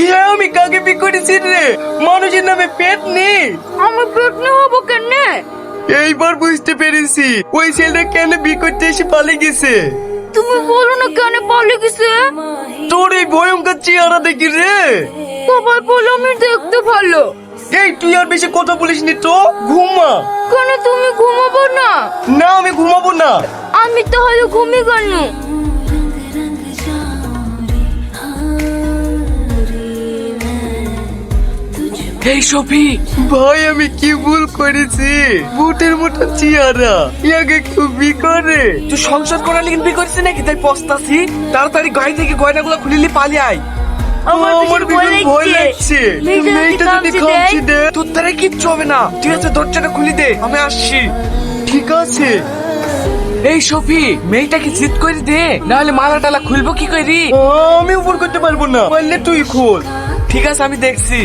আমি কাকে বিয়ে করেছি রে? মানুষের নামে পেট নেই। আমি পেটনি হবো কেন? এইবার বুঝতে পেরেছি ওই ছেলেটা কেন বিয়ে করতে এসে পালিয়ে গেছে। তুমি বলো না কেন পালিয়ে গেছে? তোর এই ভয়ঙ্কর চেহারা দেখি রে। সবাই বলো আমি দেখতে ভালো। এই তুই আর বেশি কথা বলিস নি তো, ঘুমা। কেন তুমি ঘুমাবো না? না আমি ঘুমাবো না। আমি তাহলে ঘুমিয়ে গেল। এই সফি, ভাই আমি কি ভুল করেছি? ভূতের মতো চেহারা, ইয়াকে কেউ বিয়ে করে? তুই সংসার করার লিগে বিয়ে করিস নাকি? তাই পস্তাছি। তাড়াতাড়ি গাড়ি থেকে গয়নাগুলো খুলিলি পালিয়ে আয়। আমার ভীষণ ভয় লাগছে। মেয়েটা যদি খামচি দে। তোর দ্বারা কিচ্ছু হবে না। ঠিক আছে, দরজাটা খুলি দে, আমি আসছি। ঠিক আছে। এই সফি, মেয়েটাকে জিত করে দে, নাহলে মালা টালা খুলবো কি করি? আমি উপর করতে পারবো না, পারলে তুই খোল। ঠিক আছে, আমি দেখছি।